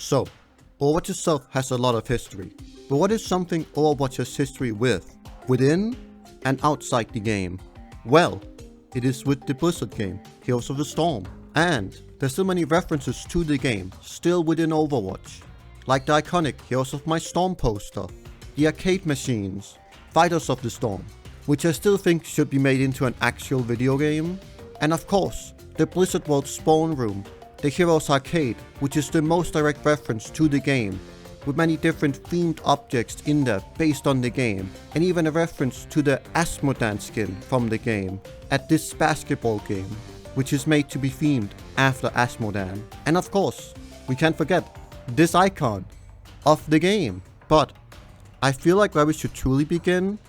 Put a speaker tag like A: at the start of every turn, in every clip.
A: So, Overwatch itself has a lot of history, but what is something Overwatch has history with, within and outside the game? Well, it is with the Blizzard game, Heroes of the Storm, and there's still many references to the game still within Overwatch, like the iconic Heroes of My Storm poster, the arcade machines, Fighters of the Storm, which I still think should be made into an actual video game, and of course, the Blizzard World Spawn Room, the Heroes Arcade, which is the most direct reference to the game, with many different themed objects in there based on the game, and even a reference to the Asmodan skin from the game at this basketball game, which is made to be themed after Asmodan. And of course, we can't forget this icon of the game. But I feel like where we should truly begin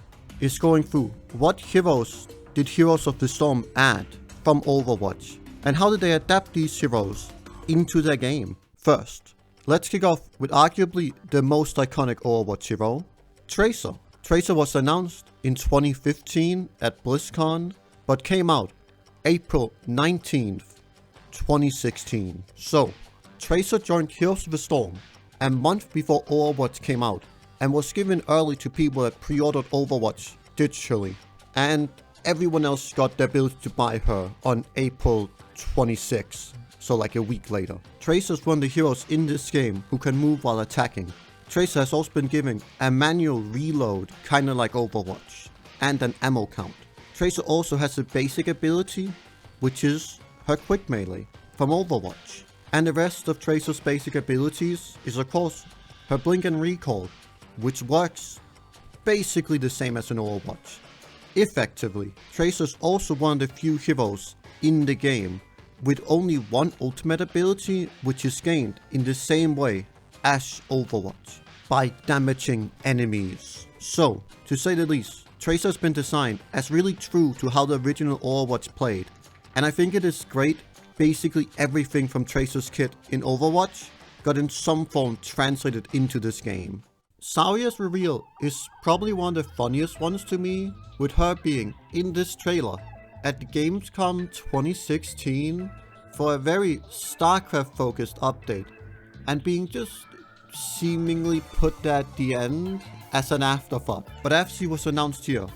A: is going through what heroes did Heroes of the Storm add from Overwatch, and how did they adapt these heroes into their game. First, let's kick off with arguably the most iconic Overwatch hero, Tracer. Tracer was announced in 2015 at BlizzCon, but came out April 19th, 2016. So, Tracer joined Heroes of the Storm a month before Overwatch came out, and was given early to people that pre-ordered Overwatch digitally, and everyone else got the ability to buy her on April 26th, so like a week later. Tracer is one of the heroes in this game who can move while attacking. Tracer has also been given a manual reload, kinda like Overwatch, and an ammo count. Tracer also has a basic ability, which is her quick melee from Overwatch. And the rest of Tracer's basic abilities is of course her blink and recall, which works basically the same as an Overwatch. Effectively, Tracer is also one of the few heroes in the game with only one ultimate ability, which is gained in the same way as Overwatch, by damaging enemies. So, to say the least, Tracer has been designed as really true to how the original Overwatch played, and I think it is great. Basically everything from Tracer's kit in Overwatch got in some form translated into this game. Zarya's reveal is probably one of the funniest ones to me, with her being in this trailer at Gamescom 2016 for a very StarCraft focused update, and being just seemingly put at the end as an afterthought. But after she was announced here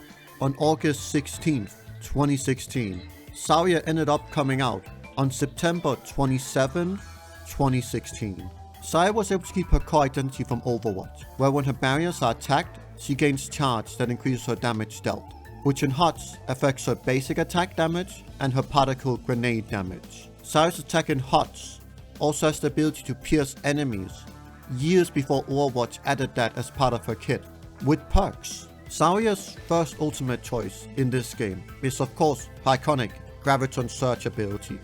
A: on August 16th, 2016, Zarya ended up coming out on September 27th, 2016. Zarya was able to keep her core identity from Overwatch, where when her barriers are attacked, she gains charge that increases her damage dealt, which in HOTS affects her basic attack damage and her particle grenade damage. Zarya's attack in HOTS also has the ability to pierce enemies, years before Overwatch added that as part of her kit, with perks. Zarya's first ultimate choice in this game is of course her iconic Graviton Surge ability,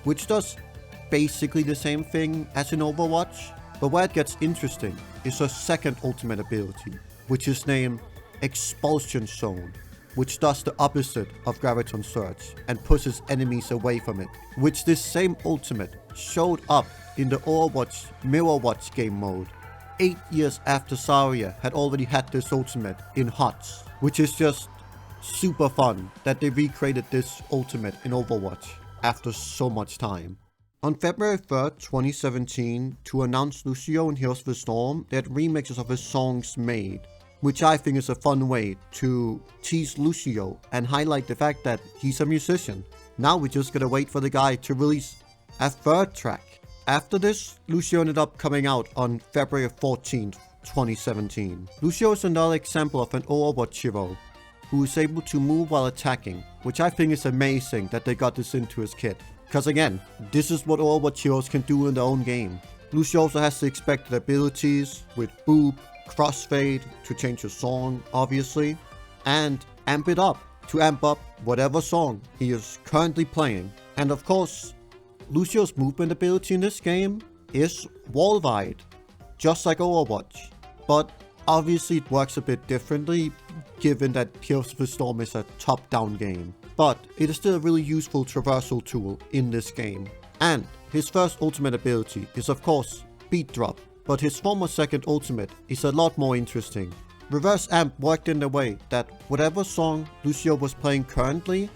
A: which does basically the same thing as in Overwatch, but where it gets interesting is her second ultimate ability, which is named Expulsion Zone, which does the opposite of Graviton Surge and pushes enemies away from it, which this same ultimate showed up in the Overwatch Mirror Watch game mode 8 years after Zarya had already had this ultimate in HOTS, which is just super fun that they recreated this ultimate in Overwatch after so much time. On February 3rd, 2017, to announce Lucio in Heroes of the Storm, they had remixes of his songs made, which I think is a fun way to tease Lucio and highlight the fact that he's a musician. Now we just gotta wait for the guy to release a third track. After this, Lucio ended up coming out on February 14th, 2017. Lucio is another example of an Overwatch hero who is able to move while attacking, which I think is amazing that they got this into his kit. Because again, this is what Overwatch heroes can do in their own game. Lucio also has the expected abilities with Boop, Crossfade to change his song, obviously, and Amp It Up to amp up whatever song he is currently playing. And of course, Lucio's movement ability in this game is Wall Ride, just like Overwatch, but obviously it works a bit differently given that Heroes of the Storm is a top-down game. But it is still a really useful traversal tool in this game. And his first ultimate ability is of course Beat Drop, but his former second ultimate is a lot more interesting. Reverse Amp worked in the way that whatever song Lucio was playing currently,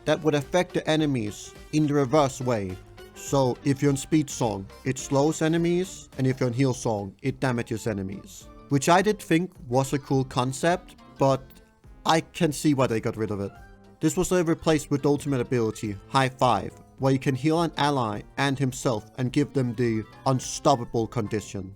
A: that would affect the enemies in the reverse way, So if you're in Speed Song, it slows enemies, and if you're in Heal Song, it damages enemies. Which I did think was a cool concept, but I can see why they got rid of it. This was later replaced with the ultimate ability, High Five, where you can heal an ally and himself and give them the unstoppable condition.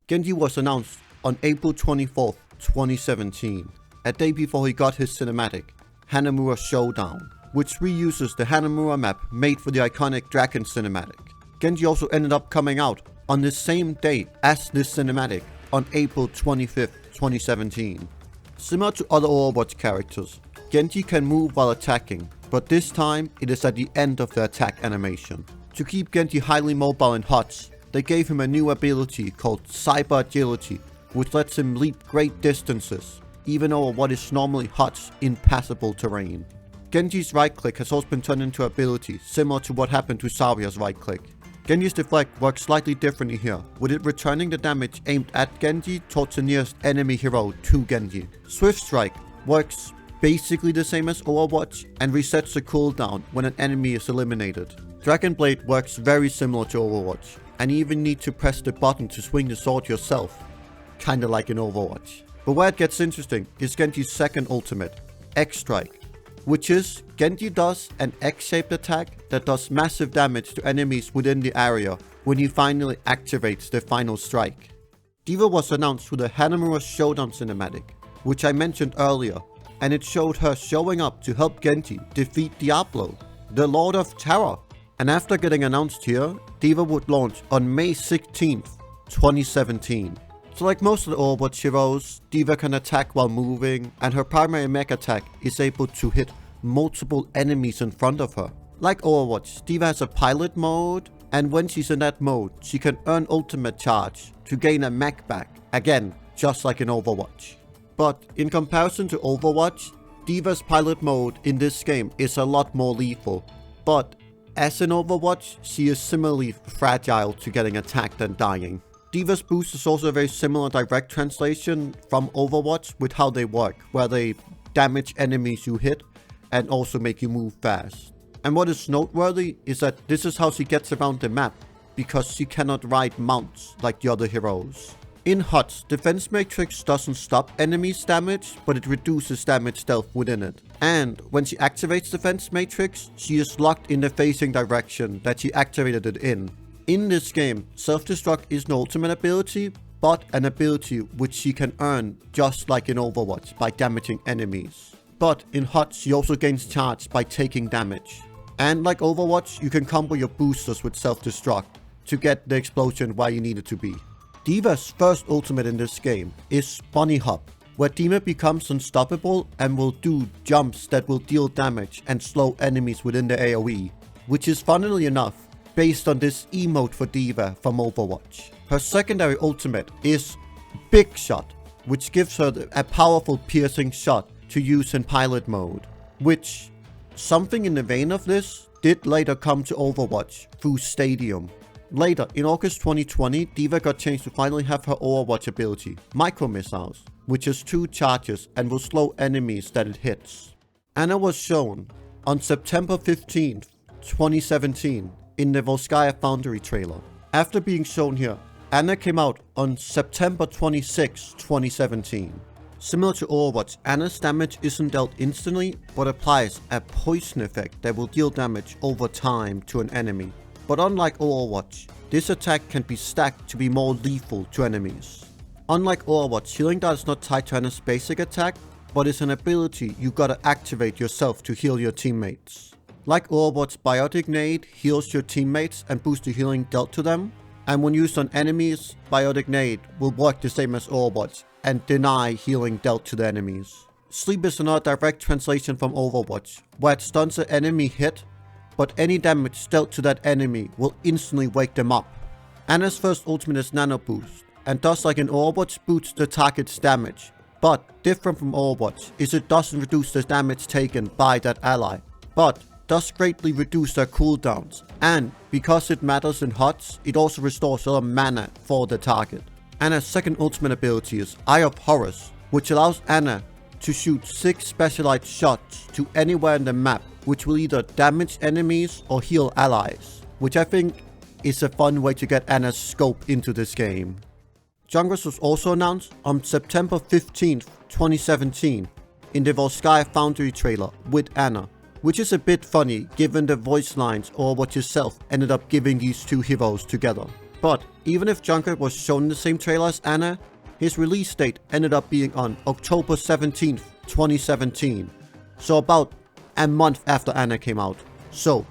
A: Genji was announced on April 24th, 2017, a day before he got his cinematic, Hanamura Showdown, which reuses the Hanamura map made for the iconic Dragon cinematic. Genji also ended up coming out on the same day as this cinematic on April 25th, 2017. Similar to other Overwatch characters, Genji can move while attacking, but this time it is at the end of the attack animation. To keep Genji highly mobile in HUTs, they gave him a new ability called Cyber Agility, which lets him leap great distances, even over what is normally HUT's impassable terrain. Genji's right click has also been turned into an ability similar to what happened to Zarya's right click. Genji's deflect works slightly differently here, with it returning the damage aimed at Genji towards the nearest enemy hero to Genji. Swift Strike works basically the same as Overwatch and resets the cooldown when an enemy is eliminated. Dragon Blade works very similar to Overwatch, and you even need to press the button to swing the sword yourself, kinda like in Overwatch. But where it gets interesting is Genji's second ultimate, X Strike, which is Genji does an X-shaped attack that does massive damage to enemies within the area when he finally activates the final strike. D.Va was announced through the Hanamura Showdown cinematic, which I mentioned earlier, and it showed her showing up to help Genji defeat Diablo, the Lord of Terror. And after getting announced here, D.Va would launch on May 16th, 2017. So like most of the Overwatch heroes, D.Va can attack while moving, and her primary mech attack is able to hit multiple enemies in front of her. Like Overwatch, D.Va has a pilot mode, and when she's in that mode, she can earn ultimate charge to gain a mech back, again, just like in Overwatch. But in comparison to Overwatch, D.Va's pilot mode in this game is a lot more lethal, but as in Overwatch, she is similarly fragile to getting attacked and dying. D.Va's boost is also a very similar direct translation from Overwatch with how they work, where they damage enemies you hit and also make you move fast. And what is noteworthy is that this is how she gets around the map, because she cannot ride mounts like the other heroes. In HUTs, Defense Matrix doesn't stop enemies' damage, but it reduces damage stealth within it. And when she activates Defense Matrix, she is locked in the facing direction that she activated it in. In this game, Self-Destruct is an ultimate ability, but an ability which she can earn just like in Overwatch by damaging enemies. But in HUTs, she also gains charge by taking damage. And like Overwatch, you can combo your boosters with Self-Destruct to get the explosion where you need it to be. D.Va's first ultimate in this game is Bunny Hop, where D.Va becomes unstoppable and will do jumps that will deal damage and slow enemies within the AoE, which is funnily enough based on this emote for D.Va from Overwatch. Her secondary ultimate is Big Shot, which gives her a powerful piercing shot to use in pilot mode, which, something in the vein of this, did later come to Overwatch through Stadium. Later, in August 2020, D.Va got changed to finally have her Overwatch ability, Micro Missiles, which has 2 charges and will slow enemies that it hits. Ana was shown on September 15th, 2017 in the Volskaya Foundry trailer. After being shown here, Ana came out on September 26, 2017. Similar to Overwatch, Ana's damage isn't dealt instantly, but applies a poison effect that will deal damage over time to an enemy. But unlike Overwatch, this attack can be stacked to be more lethal to enemies. Unlike Overwatch, Healing Dart is not tied to Ana's basic attack, but is an ability you gotta activate yourself to heal your teammates. Like Overwatch, Biotic Nade heals your teammates and boosts the healing dealt to them, and when used on enemies, Biotic Nade will work the same as Overwatch and deny healing dealt to the enemies. Sleep is another direct translation from Overwatch, where it stuns an enemy hit, but any damage dealt to that enemy will instantly wake them up. Ana's first ultimate is Nano Boost, and does like in Overwatch boosts the target's damage, but different from Overwatch is it doesn't reduce the damage taken by that ally, but does greatly reduce their cooldowns, and because it matters in HUTs, it also restores a lot of mana for the target. Ana's second ultimate ability is Eye of Horus, which allows Ana to shoot 6 specialized shots to anywhere in the map, which will either damage enemies or heal allies. which I think is a fun way to get Ana's scope into this game. Junkrat was also announced on September 15th, 2017 in the Volskaya Foundry trailer with Ana, which is a bit funny given the voice lines Overwatch itself ended up giving these two heroes together. But even if Junkrat was shown in the same trailer as Ana, his release date ended up being on October 17th, 2017, so about a month after Ana came out. So,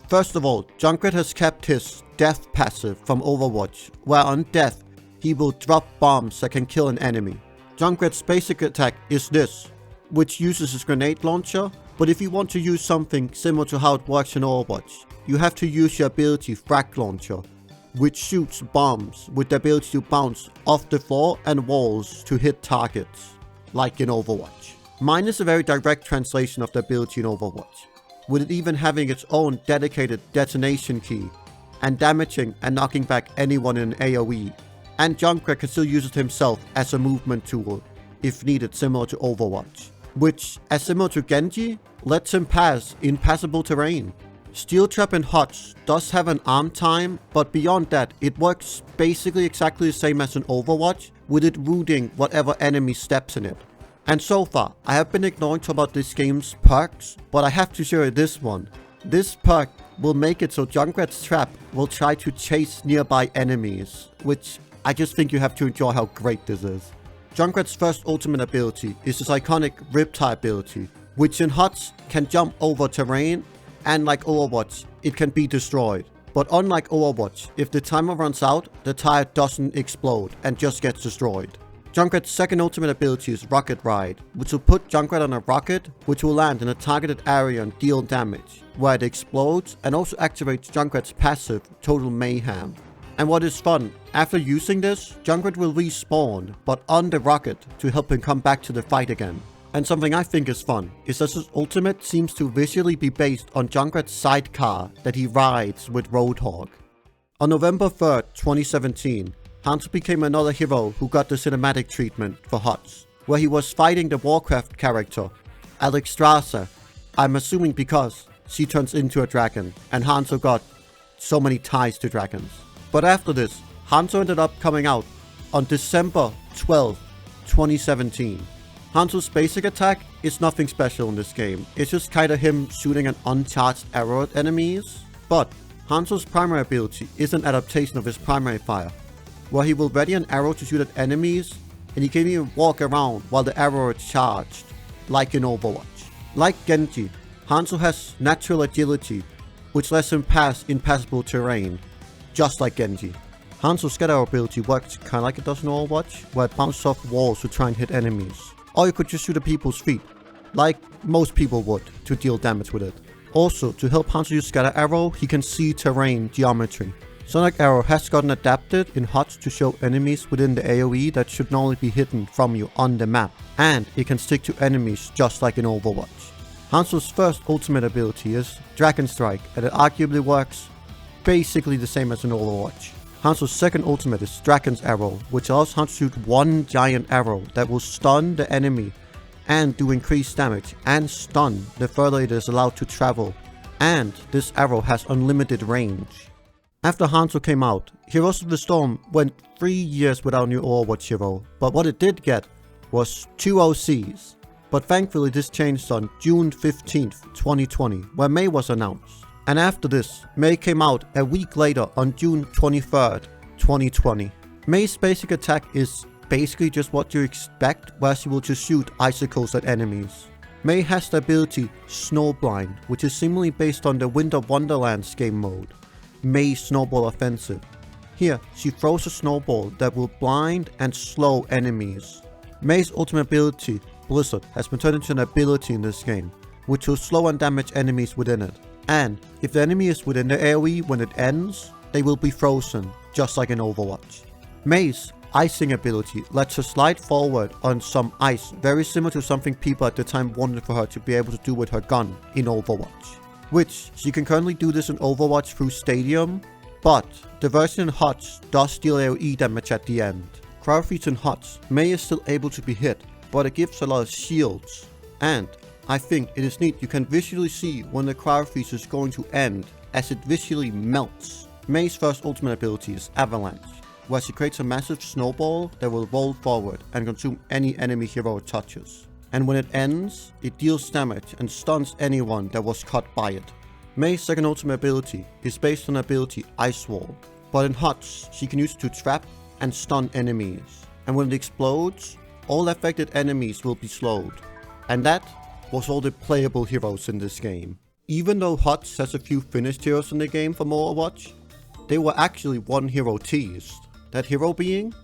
A: first of all, Junkrat has kept his death passive from Overwatch, where on death, he will drop bombs that can kill an enemy. Junkrat's basic attack is this, which uses his grenade launcher, but if you want to use something similar to how it works in Overwatch, you have to use your ability Frag Launcher, which shoots bombs with the ability to bounce off the floor and walls to hit targets, like in Overwatch. Mine is a very direct translation of the ability in Overwatch, with it even having its own dedicated detonation key, and damaging and knocking back anyone in an AoE. And Junkrat can still use it himself as a movement tool, if needed, similar to Overwatch, which, as similar to Genji, lets him pass impassable terrain. Steel Trap in HOTS does have an arm time, but beyond that, it works basically exactly the same as in Overwatch, with it rooting whatever enemy steps in it. And so far, I have been ignoring to about this game's perks, but I have to show you this one. This perk will make it so Junkrat's trap will try to chase nearby enemies, which I just think you have to enjoy how great this is. Junkrat's first ultimate ability is his iconic Riptide ability, which in HOTS can jump over terrain, and like Overwatch, it can be destroyed. But unlike Overwatch, if the timer runs out, the tire doesn't explode and just gets destroyed. Junkrat's second ultimate ability is Rocket Ride, which will put Junkrat on a rocket, which will land in a targeted area and deal damage, where it explodes and also activates Junkrat's passive, Total Mayhem. And what is fun, after using this, Junkrat will respawn, but on the rocket to help him come back to the fight again. And something I think is fun, is that his ultimate seems to visually be based on Junkrat's sidecar that he rides with Roadhog. On November 3rd, 2017, Hanzo became another hero who got the cinematic treatment for HOTS, where he was fighting the Warcraft character, Alexstrasza. I'm assuming because she turns into a dragon, and Hanzo got so many ties to dragons. But after this, Hanzo ended up coming out on December 12th, 2017. Hanzo's basic attack is nothing special in this game, it's just kinda him shooting an uncharged arrow at enemies. But Hanzo's primary ability is an adaptation of his primary fire, where he will ready an arrow to shoot at enemies, and he can even walk around while the arrow is charged, like in Overwatch. Like Genji, Hanzo has natural agility, which lets him pass impassable terrain, just like Genji. Hanzo's scatter arrow ability works kinda like it does in Overwatch, where it bounces off walls to try and hit enemies. Or you could just shoot at people's feet, like most people would, to deal damage with it. Also, to help Hanzo use scatter arrow, he can see terrain geometry. Sonic Arrow has gotten adapted in HOTS to show enemies within the AoE that should normally be hidden from you on the map, and it can stick to enemies just like in Overwatch. Hanzo's first ultimate ability is Dragon Strike, and it arguably works basically the same as in Overwatch. Hanzo's second ultimate is Dragon's Arrow, which allows Hanzo to shoot one giant arrow that will stun the enemy and do increased damage and stun the further it is allowed to travel, and this arrow has unlimited range. After Hanzo came out, Heroes of the Storm went 3 years without a new Overwatch hero, but what it did get was 2 OCs. But thankfully this changed on June 15th, 2020, where Mei was announced. And after this, Mei came out a week later on June 23rd, 2020. Mei's basic attack is basically just what you expect, where she will just shoot icicles at enemies. Mei has the ability Snowblind, which is seemingly based on the Winter Wonderlands game mode, Mei's Snowball Offensive. Here, she throws a snowball that will blind and slow enemies. Mei's ultimate ability, Blizzard, has been turned into an ability in this game, which will slow and damage enemies within it. And if the enemy is within the AoE when it ends, they will be frozen, just like in Overwatch. Mei's icing ability lets her slide forward on some ice, very similar to something people at the time wanted for her to be able to do with her gun in Overwatch. Which, she can currently do this in Overwatch through Stadium, but the version in HOTS does deal AoE damage at the end. Crowd Freeze in HOTS, Mei is still able to be hit, but it gives a lot of shields. And I think it is neat, you can visually see when the crowd freeze is going to end as it visually melts. Mei's first ultimate ability is Avalanche, where she creates a massive snowball that will roll forward and consume any enemy hero it touches. And when it ends, it deals damage and stuns anyone that was caught by it. Mei's second ultimate ability is based on the ability Ice Wall, but in HOTS she can use it to trap and stun enemies. And when it explodes, all affected enemies will be slowed. And that was all the playable heroes in this game. Even though HOTS has a few finished heroes in the game from Overwatch, they were actually one hero teased. That hero being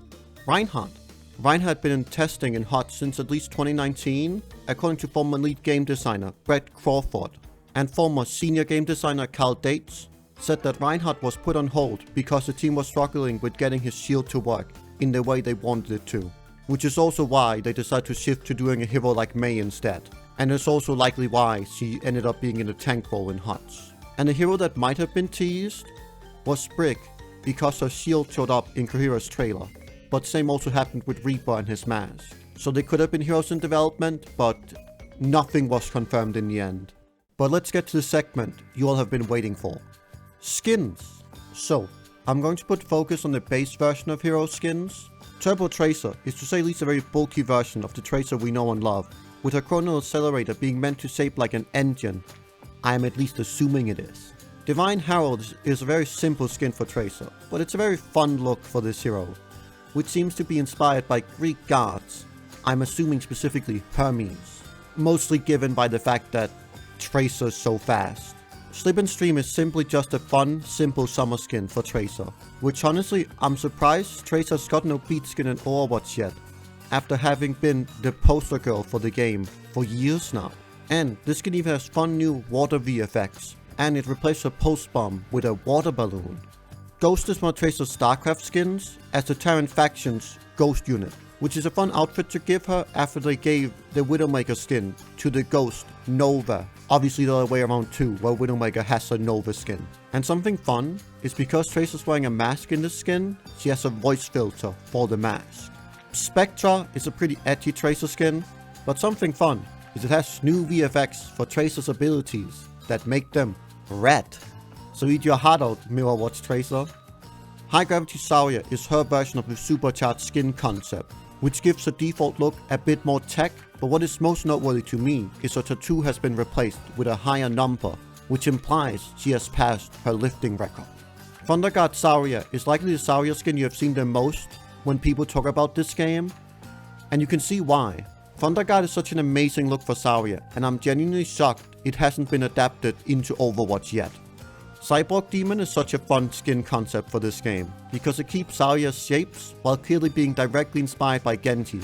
A: Reinhardt. Reinhardt had been in testing in HOTS since at least 2019, according to former lead game designer Brett Crawford, and former senior game designer Carl Dates said that Reinhardt was put on hold because the team was struggling with getting his shield to work in the way they wanted it to, which is also why they decided to shift to doing a hero like Mei instead. And it's also likely why she ended up being in the tank role in HOTS. And the hero that might have been teased was Brig, because her shield showed up in Cohera's trailer. But same also happened with Reaper and his mask. So they could have been heroes in development, but nothing was confirmed in the end. But let's get to the segment you all have been waiting for. Skins. So, I'm going to put focus on the base version of hero skins. Turbo Tracer is to say least a very bulky version of the Tracer we know and love, with her chronal accelerator being meant to shape like an engine. I am at least assuming it is. Divine Herald is a very simple skin for Tracer, but it's a very fun look for this hero, which seems to be inspired by Greek gods, I'm assuming specifically Hermes, mostly given by the fact that Tracer's so fast. Slip and Stream is simply just a fun, simple summer skin for Tracer, which honestly, I'm surprised Tracer's got no beat skin in Overwatch yet, after having been the poster girl for the game for years now. And this skin even has fun new water VFX, and it replaced her post bomb with a water balloon. Ghost is one of Tracer's StarCraft skins as the Terran faction's Ghost unit, which is a fun outfit to give her after they gave the Widowmaker skin to the Ghost Nova. Obviously the other way around too, where Widowmaker has a Nova skin. And something fun is because Tracer's wearing a mask in the skin, she has a voice filter for the mask. Spectra is a pretty edgy Tracer skin, but something fun is it has new VFX for Tracer's abilities that make them red. So eat your heart out, Mirror Watch Tracer. High Gravity Zarya is her version of the supercharged skin concept, which gives her default look a bit more tech, but what is most noteworthy to me is her tattoo has been replaced with a higher number, which implies she has passed her lifting record. Thunderguard Zarya is likely the Zarya skin you have seen the most when people talk about this game, and you can see why. Thunderguard is such an amazing look for Zarya, and I'm genuinely shocked it hasn't been adapted into Overwatch yet. Cyborg Demon is such a fun skin concept for this game, because it keeps Zarya's shapes while clearly being directly inspired by Genji.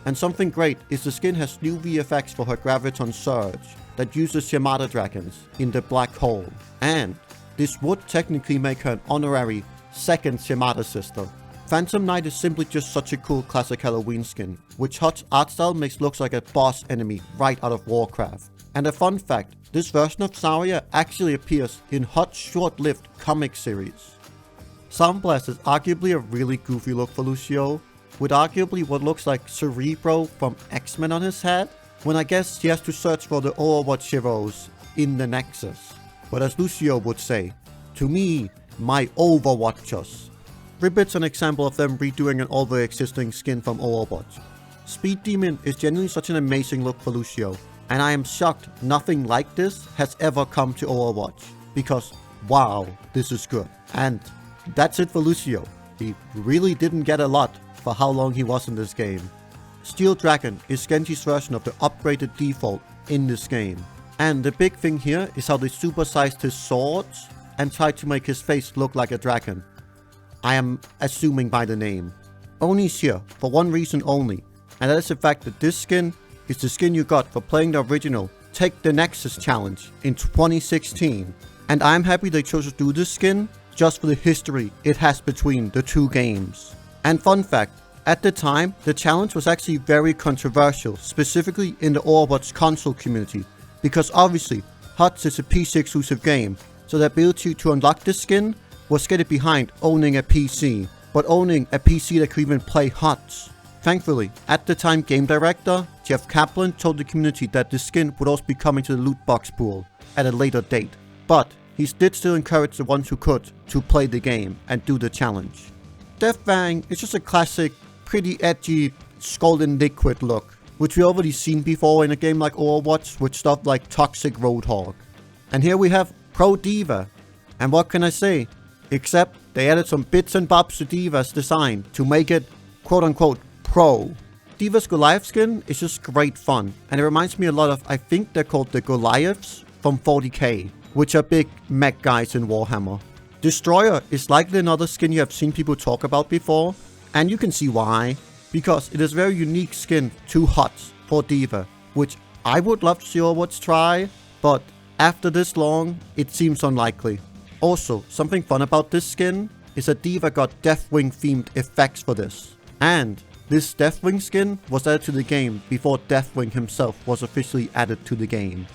A: And something great is the skin has new VFX for her Graviton Surge that uses Yamada dragons in the black hole. And this would technically make her an honorary second Yamada sister. Phantom Knight is simply just such a cool classic Halloween skin, which HOT's art style makes looks like a boss enemy right out of Warcraft. And a fun fact, this version of Zarya actually appears in HOT's short-lived comic series. Soundblast is arguably a really goofy look for Lucio, with arguably what looks like Cerebro from X-Men on his head, when I guess he has to search for the Overwatch heroes in the Nexus. But as Lucio would say, to me, my Overwatchers. Ribbit's an example of them redoing an already existing skin from Overwatch. Speed Demon is genuinely such an amazing look for Lucio, and I am shocked nothing like this has ever come to Overwatch, because wow, this is good. And that's it for Lucio. He really didn't get a lot for how long he was in this game. Steel Dragon is Genji's version of the upgraded default in this game. And the big thing here is how they supersized his swords and tried to make his face look like a dragon. I am assuming by the name. Oni's here for one reason only, and that is the fact that this skin is the skin you got for playing the original Take the Nexus challenge in 2016. And I'm happy they chose to do this skin just for the history it has between the two games. And fun fact, at the time, the challenge was actually very controversial, specifically in the Overwatch console community, because obviously, HOTS is a PC exclusive game, so the ability to unlock this skin was getting behind owning a PC, but owning a PC that could even play HOTS. Thankfully, at the time game director, Jeff Kaplan told the community that the skin would also be coming to the loot box pool at a later date. But he did still encourage the ones who could to play the game and do the challenge. Death Fang is just a classic, pretty edgy, skull and liquid look, which we already seen before in a game like Overwatch with stuff like Toxic Roadhog. And here we have Pro D.Va, and what can I say? Except they added some bits and bobs to D.Va's design to make it quote-unquote pro. D.Va's Goliath skin is just great fun, and it reminds me a lot of, I think they're called the Goliaths from 40k, which are big mech guys in Warhammer. Destroyer is likely another skin you have seen people talk about before, and you can see why, because it is a very unique skin to HOTS for D.Va, which I would love to see Overwatch try, but after this long, it seems unlikely. Also, something fun about this skin is that D.Va got Deathwing themed effects for this, and this Deathwing skin was added to the game before Deathwing himself was officially added to the game.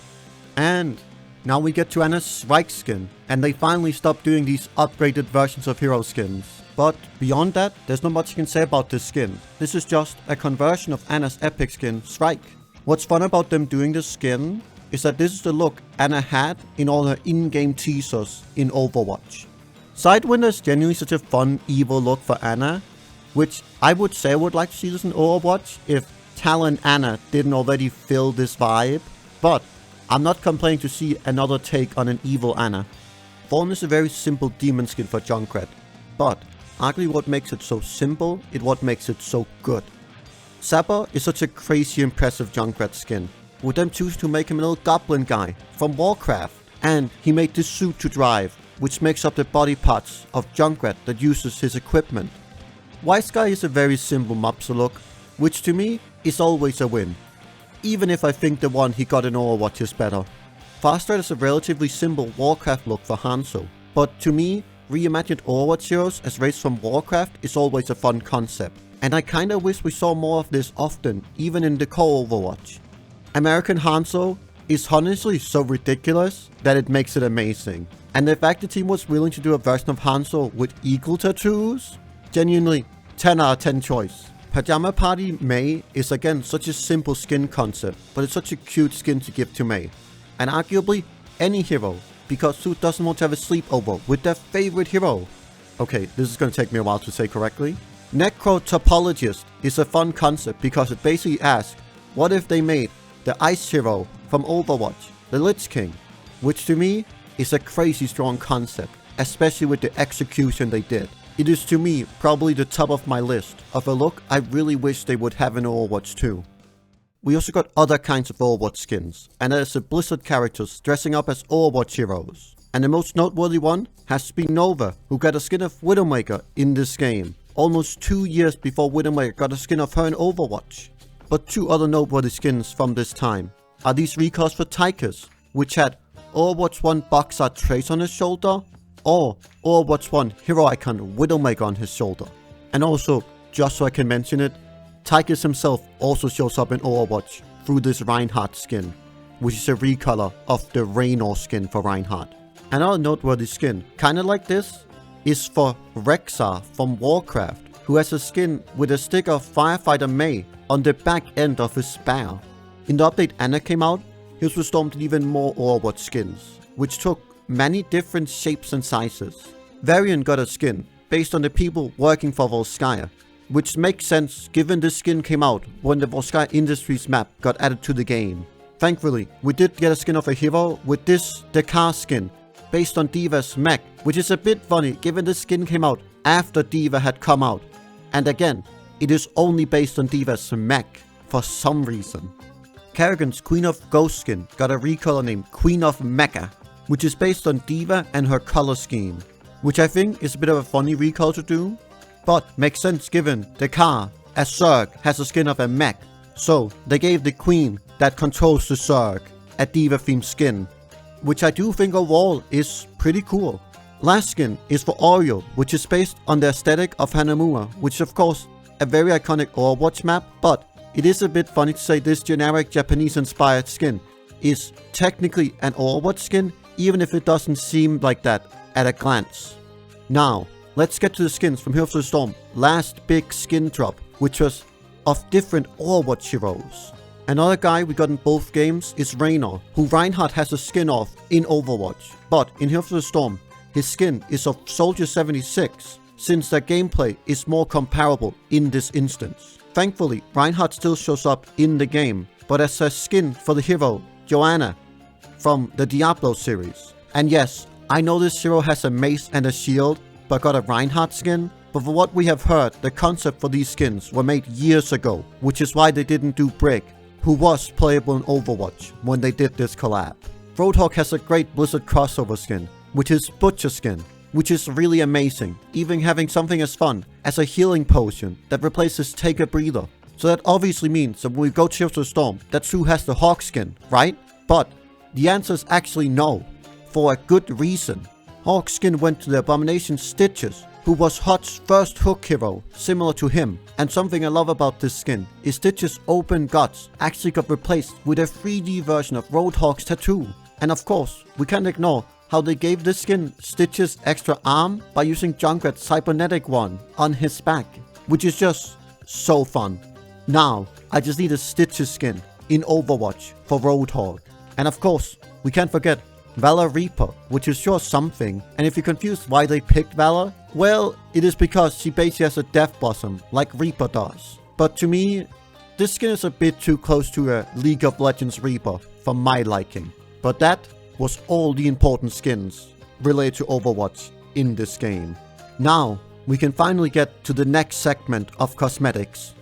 A: And now we get to Ana's Strike skin, and they finally stopped doing these upgraded versions of hero skins. But beyond that, there's not much you can say about this skin. This is just a conversion of Ana's epic skin, Strike. What's fun about them doing this skin is that this is the look Ana had in all her in-game teasers in Overwatch. Sidewinder is genuinely such a fun, evil look for Ana, which I would say I would like to see this in Overwatch if Talon Ana didn't already fill this vibe, but I'm not complaining to see another take on an evil Ana. Thorn is a very simple demon skin for Junkrat, but arguably what makes it so simple is what makes it so good. Zapper is such a crazy impressive Junkrat skin, with them choosing to make him a little goblin guy from Warcraft, and he made this suit to drive, which makes up the body parts of Junkrat that uses his equipment. Wise Guy is a very simple mobster look, which to me is always a win, even if I think the one he got in Overwatch is better. Fastrat is a relatively simple Warcraft look for Hanzo, but to me, reimagined Overwatch heroes as raised from Warcraft is always a fun concept, and I kinda wish we saw more of this often, even in the core Overwatch. American Hanzo is honestly so ridiculous that it makes it amazing, and the fact the team was willing to do a version of Hanzo with eagle tattoos? Genuinely, 10 out of 10 choice. Pajama Party Mei is again such a simple skin concept, but it's such a cute skin to give to Mei. And arguably, any hero, because who doesn't want to have a sleepover with their favorite hero? Okay, this is going to take me a while to say correctly. Necro Topologist is a fun concept because it basically asks, what if they made the Ice hero from Overwatch, the Lich King? Which to me is a crazy strong concept, especially with the execution they did. It is to me probably the top of my list of a look I really wish they would have in Overwatch 2. We also got other kinds of Overwatch skins, and that is the Blizzard characters dressing up as Overwatch heroes. And the most noteworthy one has to be Nova, who got a skin of Widowmaker in this game, almost 2 years before Widowmaker got a skin of her in Overwatch. But two other noteworthy skins from this time are these recalls for Tychus, which had Overwatch 1 box art Trace on his shoulder, or Overwatch 1 hero icon Widowmaker on his shoulder. And also, just so I can mention it, Tychus himself also shows up in Overwatch through this Reinhardt skin, which is a recolor of the Raynor skin for Reinhardt. Another noteworthy skin, kinda like this, is for Rexxar from Warcraft, who has a skin with a sticker of Firefighter Mei on the back end of his spear. In the update Ana came out, Heroes of the Storm did even more Overwatch skins, which took many different shapes and sizes. Varian got a skin based on the people working for Volskaya, which makes sense given this skin came out when the Volskaya Industries map got added to the game. Thankfully, we did get a skin of a hero with this Dakar skin based on D.Va's mech, which is a bit funny given this skin came out after D.Va had come out. And again, it is only based on D.Va's mech for some reason. Kerrigan's Queen of Ghost skin got a recolor named Queen of Mecha, which is based on D.Va and her color scheme, which I think is a bit of a funny recall to do, but makes sense given Dakar, as Zerg, has a skin of a mech, so they gave the queen that controls the Zerg a D.Va themed skin, which I do think overall is pretty cool. Last skin is for Oreo, which is based on the aesthetic of Hanamura, which is of course a very iconic Overwatch map, but it is a bit funny to say this generic Japanese inspired skin is technically an Overwatch skin, even if it doesn't seem like that at a glance. Now, let's get to the skins from Heroes of the Storm last big skin drop, which was of different Overwatch heroes. Another guy we got in both games is Raynor, who Reinhardt has a skin of in Overwatch. But in Heroes of the Storm, his skin is of Soldier 76, since their gameplay is more comparable in this instance. Thankfully, Reinhardt still shows up in the game, but as a skin for the hero, Joanna, from the Diablo series. And yes, I know this hero has a mace and a shield, but got a Reinhardt skin. But for what we have heard, the concept for these skins were made years ago, which is why they didn't do Brig, who was playable in Overwatch when they did this collab. Roadhog has a great Blizzard crossover skin, which is Butcher skin, which is really amazing, even having something as fun as a healing potion that replaces Take a Breather. So that obviously means that when we go to Heroes of the Storm, that's who has the Hawk skin, right? But the answer is actually no, for a good reason. Hawk skin went to the Abomination Stitches, who was Hot's first hook hero, similar to him. And something I love about this skin is Stitch's open guts actually got replaced with a 3D version of Roadhog's tattoo. And of course, we can't ignore how they gave this skin Stitch's extra arm by using Junkrat's cybernetic one on his back, which is just so fun. Now, I just need a Stitch's skin in Overwatch for Roadhog. And of course, we can't forget Valor Reaper, which is sure something. And if you're confused why they picked Valor, well, it is because she basically has a death blossom like Reaper does. But to me, this skin is a bit too close to a League of Legends Reaper for my liking. But that was all the important skins related to Overwatch in this game. Now, we can finally get to the next segment of cosmetics.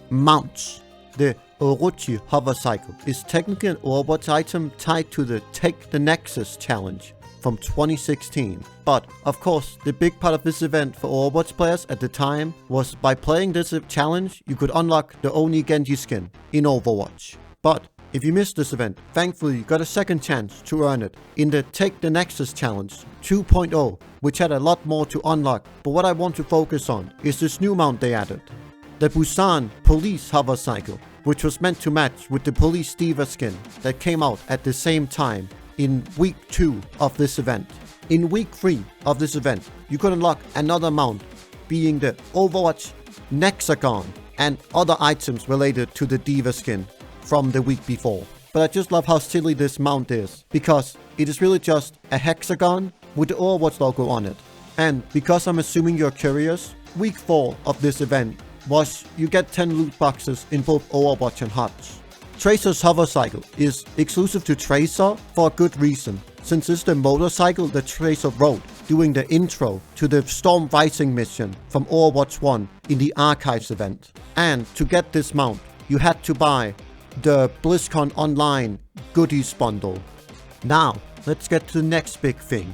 A: Mounts. The Orochi Hover Cycle is technically an Overwatch item tied to the Take the Nexus challenge from 2016. But, of course, the big part of this event for Overwatch players at the time was by playing this challenge, you could unlock the Oni Genji skin in Overwatch. But if you missed this event, thankfully you got a second chance to earn it in the Take the Nexus Challenge 2.0, which had a lot more to unlock. But what I want to focus on is this new mount they added. The Busan Police Hover Cycle, which was meant to match with the Police Diva skin that came out at the same time in week 2 of this event. In week 3 of this event, you could unlock another mount, being the Overwatch Nexagon and other items related to the Diva skin from the week before. But I just love how silly this mount is, because it is really just a hexagon with the Overwatch logo on it. And because I'm assuming you're curious, week 4 of this event was you get 10 loot boxes in both Overwatch and HOTS. Tracer's Hover Cycle is exclusive to Tracer for a good reason, since it's the motorcycle that Tracer rode doing the intro to the Storm Rising mission from Overwatch 1 in the Archives event. And to get this mount, you had to buy the BlizzCon Online goodies bundle. Now, let's get to the next big thing.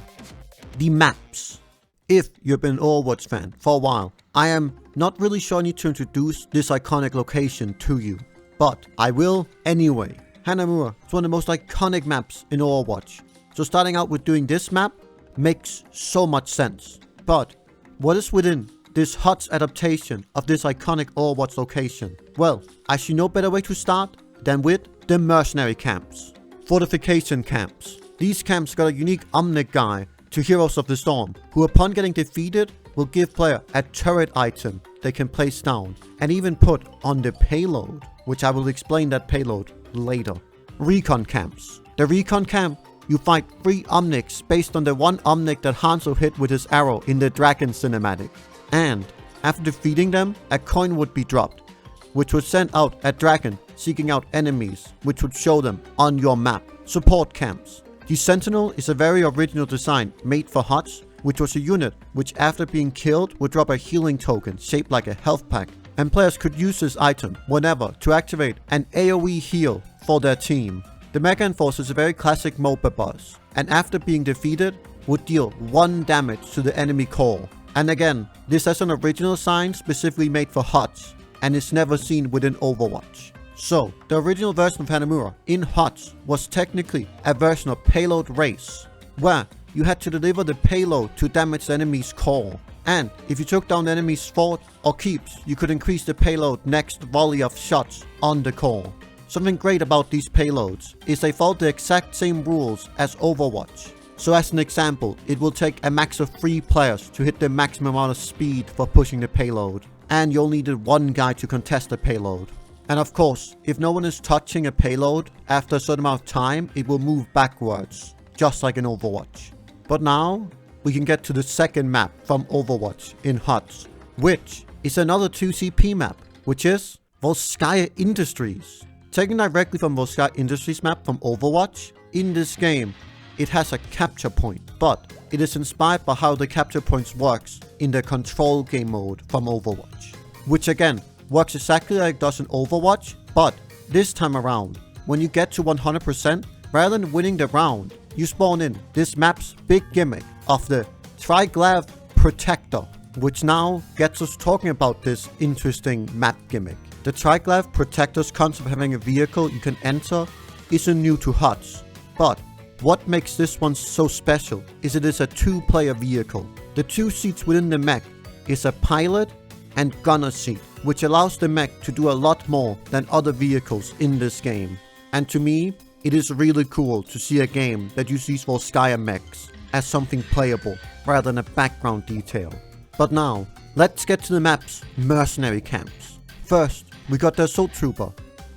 A: The maps. If you've been an Overwatch fan for a while, I am not really sure I need to introduce this iconic location to you, but I will anyway. Hanamura is one of the most iconic maps in Overwatch, so starting out with doing this map makes so much sense. But what is within this HOTS adaptation of this iconic Overwatch location? Well, I see no better way to start than with the mercenary camps. Fortification camps. These camps got a unique Omnic guy to Heroes of the Storm, who upon getting defeated will give player a turret item they can place down and even put on the payload, which I will explain that payload later. Recon camps. The recon camp, you fight 3 Omnics based on the 1 Omnic that Hanzo hit with his arrow in the Dragon cinematic. And after defeating them, a coin would be dropped, which would send out a dragon seeking out enemies, which would show them on your map. Support camps. The Sentinel is a very original design made for HOTS, which was a unit which after being killed would drop a healing token shaped like a health pack, and players could use this item whenever to activate an AoE heal for their team. The Mega Enforcer is a very classic Moba boss, and after being defeated would deal 1 damage to the enemy core. And again, this has an original design specifically made for HOTS, and is never seen within Overwatch. So, the original version of Hanamura in HOTS was technically a version of Payload Race, where you had to deliver the payload to damage the enemy's core. And if you took down the enemy's fort or keeps, you could increase the payload next volley of shots on the core. Something great about these payloads is they follow the exact same rules as Overwatch. So as an example, it will take a max of 3 players to hit the maximum amount of speed for pushing the payload, and you only needed 1 guy to contest the payload. And of course, if no one is touching a payload, after a certain amount of time, it will move backwards, just like in Overwatch. But now, we can get to the second map from Overwatch in HUTs, which is another 2CP map, which is Volskaya Industries. Taken directly from Volskaya Industries map from Overwatch, in this game, it has a capture point, but it is inspired by how the capture points works in the control game mode from Overwatch, which again, works exactly like it does in Overwatch, but this time around, when you get to 100%, rather than winning the round, you spawn in this map's big gimmick of the Triglav Protector, which now gets us talking about this interesting map gimmick. The Triglav Protector's concept of having a vehicle you can enter isn't new to HUTs, but what makes this one so special is it is a 2-player vehicle. The 2 seats within the mech is a pilot and gunner seat, which allows the mech to do a lot more than other vehicles in this game. And to me, it is really cool to see a game that uses these Volskaya mechs as something playable rather than a background detail. But now, let's get to the map's mercenary camps. First, we got the Assault Trooper,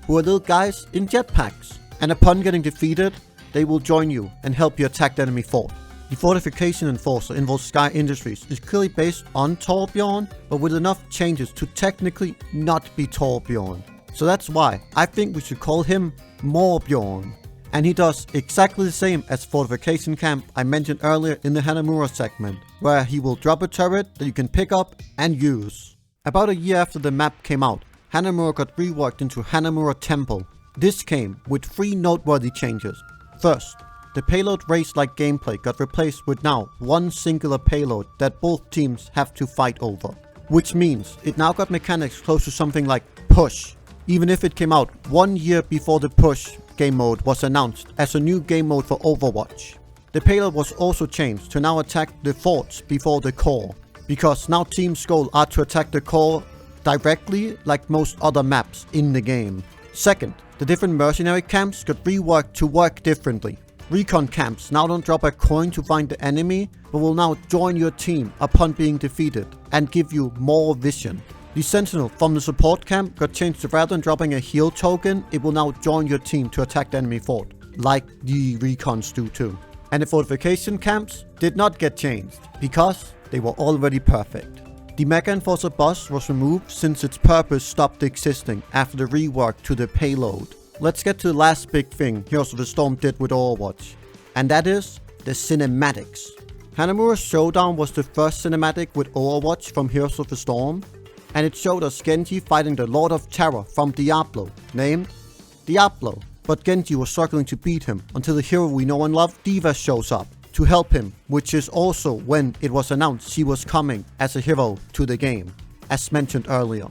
A: who are little guys in jetpacks, and upon getting defeated, they will join you and help you attack the enemy fort. The Fortification Enforcer in Volskaya Industries is clearly based on Torbjorn, but with enough changes to technically not be Torbjorn. So that's why I think we should call him Morbjorn. And he does exactly the same as Fortification Camp I mentioned earlier in the Hanamura segment, where he will drop a turret that you can pick up and use. About a year after the map came out, Hanamura got reworked into Hanamura Temple. This came with 3 noteworthy changes. First, the payload race-like gameplay got replaced with now one singular payload that both teams have to fight over. Which means it now got mechanics close to something like push, even if it came out 1 year before the push game mode was announced as a new game mode for Overwatch. The payload was also changed to now attack the forts before the core, because now teams' goal are to attack the core directly like most other maps in the game. Second, the different mercenary camps got reworked to work differently. Recon camps now don't drop a coin to find the enemy, but will now join your team upon being defeated and give you more vision. The Sentinel from the support camp got changed to rather than dropping a heal token, it will now join your team to attack the enemy fort, like the recons do too. And the fortification camps did not get changed, because they were already perfect. The Mega Enforcer boss was removed since its purpose stopped existing after the rework to the payload. Let's get to the last big thing Heroes of the Storm did with Overwatch, and that is the cinematics. Hanamura's Showdown was the first cinematic with Overwatch from Heroes of the Storm, and it showed us Genji fighting the Lord of Terror from Diablo, named Diablo. But Genji was struggling to beat him until the hero we know and love, D.Va, shows up to help him, which is also when it was announced she was coming as a hero to the game, as mentioned earlier.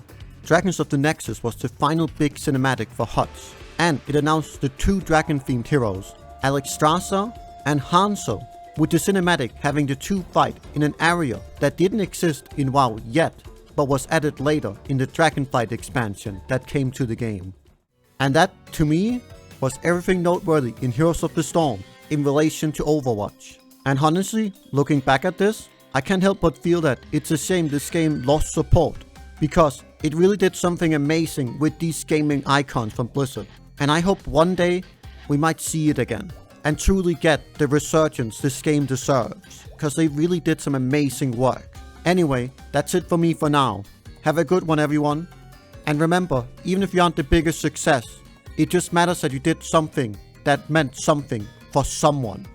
A: Dragons of the Nexus was the final big cinematic for HUTs, and it announced the 2 dragon-themed heroes, Alexstrasza and Hanzo, with the cinematic having the 2 fight in an area that didn't exist in WoW yet, but was added later in the Dragonflight expansion that came to the game. And that, to me, was everything noteworthy in Heroes of the Storm in relation to Overwatch. And honestly, looking back at this, I can't help but feel that it's a shame this game lost support, because it really did something amazing with these gaming icons from Blizzard. And I hope one day we might see it again and truly get the resurgence this game deserves, because they really did some amazing work. Anyway, that's it for me for now. Have a good one, everyone. And remember, even if you aren't the biggest success, it just matters that you did something that meant something for someone.